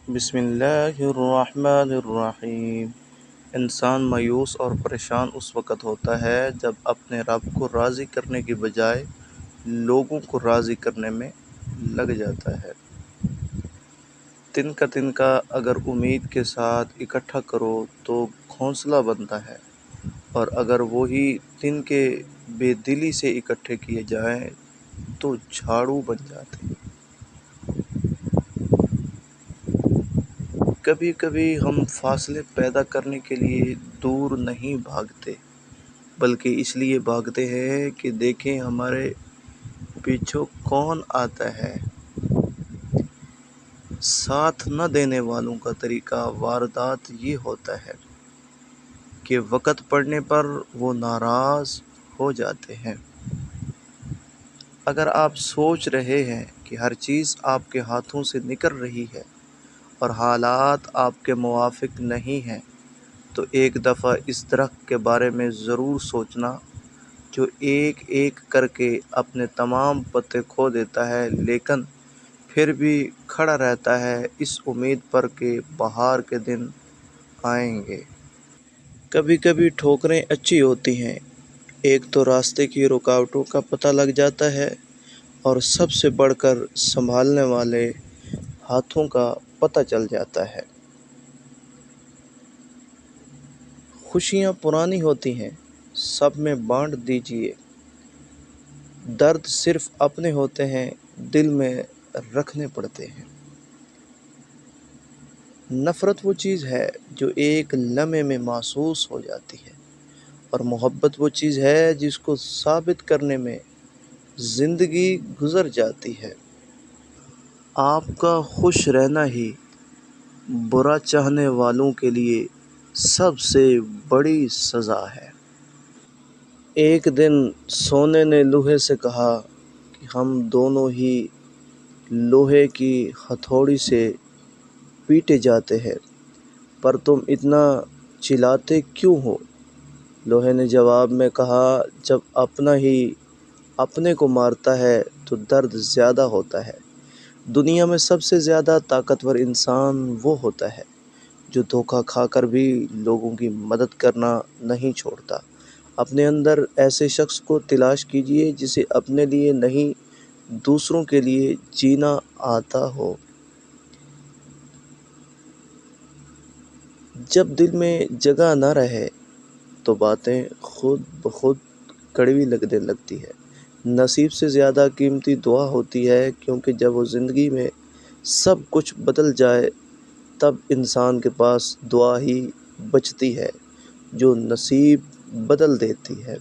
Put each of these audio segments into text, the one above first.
بسم اللہ الرحمن الرحیم۔ انسان مایوس اور پریشان اس وقت ہوتا ہے جب اپنے رب کو راضی کرنے کی بجائے لوگوں کو راضی کرنے میں لگ جاتا ہے۔ تنکا اگر امید کے ساتھ اکٹھا کرو تو گھونسلہ بنتا ہے، اور اگر وہی تنکے بے دلی سے اکٹھے کیے جائیں تو جھاڑو بن جاتے ہیں۔ کبھی کبھی ہم فاصلے پیدا کرنے کے لیے دور نہیں بھاگتے، بلکہ اس لیے بھاگتے ہیں کہ دیکھیں ہمارے پیچھے کون آتا ہے۔ ساتھ نہ دینے والوں کا طریقہ واردات یہ ہوتا ہے کہ وقت پڑنے پر وہ ناراض ہو جاتے ہیں۔ اگر آپ سوچ رہے ہیں کہ ہر چیز آپ کے ہاتھوں سے نکل رہی ہے اور حالات آپ کے موافق نہیں ہیں، تو ایک دفعہ اس درخت کے بارے میں ضرور سوچنا جو ایک ایک کر کے اپنے تمام پتے کھو دیتا ہے، لیکن پھر بھی کھڑا رہتا ہے اس امید پر کہ بہار کے دن آئیں گے۔ کبھی کبھی ٹھوکریں اچھی ہوتی ہیں، ایک تو راستے کی رکاوٹوں کا پتہ لگ جاتا ہے، اور سب سے بڑھ کر سنبھالنے والے ہاتھوں کا پتہ چل جاتا ہے۔ خوشیاں پرانی ہوتی ہیں، سب میں بانٹ دیجیے۔ درد صرف اپنے ہوتے ہیں، دل میں رکھنے پڑتے ہیں۔ نفرت وہ چیز ہے جو ایک لمحے میں محسوس ہو جاتی ہے، اور محبت وہ چیز ہے جس کو ثابت کرنے میں زندگی گزر جاتی ہے۔ آپ کا خوش رہنا ہی برا چاہنے والوں کے لیے سب سے بڑی سزا ہے۔ ایک دن سونے نے لوہے سے کہا کہ ہم دونوں ہی لوہے کی ہتھوڑی سے پیٹے جاتے ہیں، پر تم اتنا چلاتے کیوں ہو؟ لوہے نے جواب میں کہا، جب اپنا ہی اپنے کو مارتا ہے تو درد زیادہ ہوتا ہے۔ دنیا میں سب سے زیادہ طاقتور انسان وہ ہوتا ہے جو دھوکہ کھا کر بھی لوگوں کی مدد کرنا نہیں چھوڑتا۔ اپنے اندر ایسے شخص کو تلاش کیجیے جسے اپنے لیے نہیں دوسروں کے لیے جینا آتا ہو۔ جب دل میں جگہ نہ رہے تو باتیں خود بخود کڑوی لگنے لگتی ہے۔ نصیب سے زیادہ قیمتی دعا ہوتی ہے، کیونکہ جب وہ زندگی میں سب کچھ بدل جائے تب انسان کے پاس دعا ہی بچتی ہے جو نصیب بدل دیتی ہے۔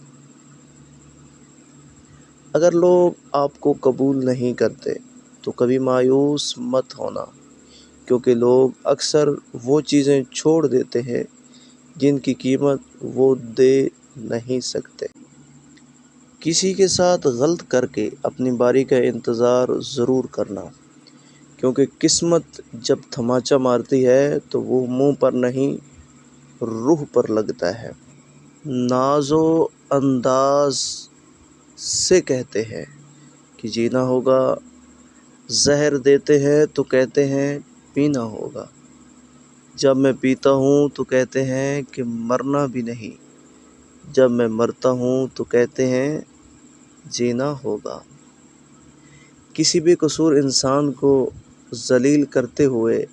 اگر لوگ آپ کو قبول نہیں کرتے تو کبھی مایوس مت ہونا، کیونکہ لوگ اکثر وہ چیزیں چھوڑ دیتے ہیں جن کی قیمت وہ دے نہیں سکتے۔ کسی کے ساتھ غلط کر کے اپنی باری کا انتظار ضرور کرنا، کیونکہ قسمت جب تماچا مارتی ہے تو وہ منہ پر نہیں روح پر لگتا ہے۔ ناز و انداز سے کہتے ہیں کہ جینا ہوگا، زہر دیتے ہیں تو کہتے ہیں پینا ہوگا۔ جب میں پیتا ہوں تو کہتے ہیں کہ مرنا بھی نہیں، جب میں مرتا ہوں تو کہتے ہیں جینا ہوگا۔ کسی بے قصور انسان کو ذلیل کرتے ہوئے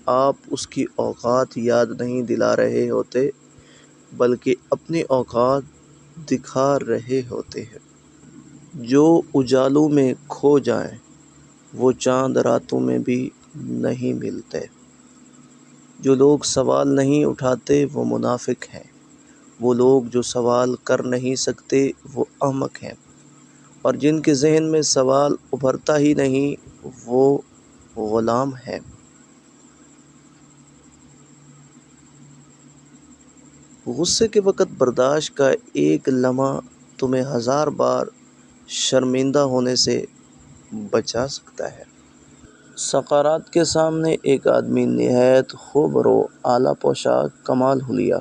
آپ اس کی اوقات یاد نہیں دلا رہے ہوتے، بلکہ اپنی اوقات دکھا رہے ہوتے ہیں۔ جو اجالوں میں کھو جائیں وہ چاند راتوں میں بھی نہیں ملتے۔ جو لوگ سوال نہیں اٹھاتے وہ منافق ہیں۔ وہ لوگ جو سوال کر نہیں سکتے وہ احمق ہیں، اور جن کے ذہن میں سوال ابھرتا ہی نہیں وہ غلام ہیں۔ غصے کے وقت برداشت کا ایک لمحہ تمہیں 1000 بار شرمندہ ہونے سے بچا سکتا ہے۔ سقارات کے سامنے ایک آدمی نہایت خوبرو اعلیٰ پوشاک، کمال حلیہ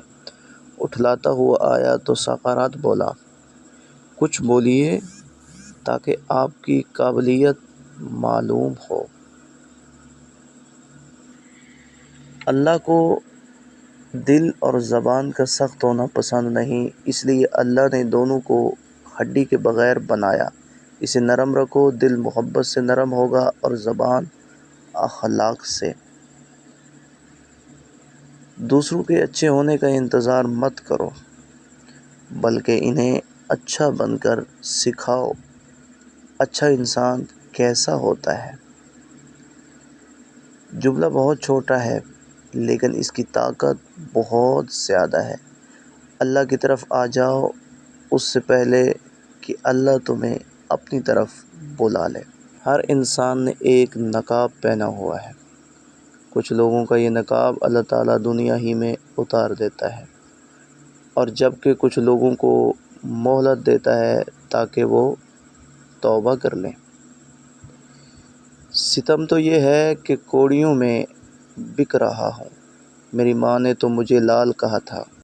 اٹھلاتا ہوا آیا تو سقارات بولا، کچھ بولیے تاکہ آپ کی قابلیت معلوم ہو۔ اللہ کو دل اور زبان کا سخت ہونا پسند نہیں، اس لیے اللہ نے دونوں کو ہڈی کے بغیر بنایا۔ اسے نرم رکھو، دل محبت سے نرم ہوگا اور زبان اخلاق سے۔ دوسروں کے اچھے ہونے کا انتظار مت کرو، بلکہ انہیں اچھا بن کر سکھاؤ۔ اچھا انسان کیسا ہوتا ہے؟ جملہ بہت چھوٹا ہے لیکن اس کی طاقت بہت زیادہ ہے۔ اللہ کی طرف آ جاؤ اس سے پہلے کہ اللہ تمہیں اپنی طرف بلا لے۔ ہر انسان نے ایک نقاب پہنا ہوا ہے۔ کچھ لوگوں کا یہ نقاب اللہ تعالیٰ دنیا ہی میں اتار دیتا ہے، اور جبکہ کچھ لوگوں کو مہلت دیتا ہے تاکہ وہ توبہ کر لیں۔ ستم تو یہ ہے کہ کوڑیوں میں بک رہا ہوں، میری ماں نے تو مجھے لال کہا تھا۔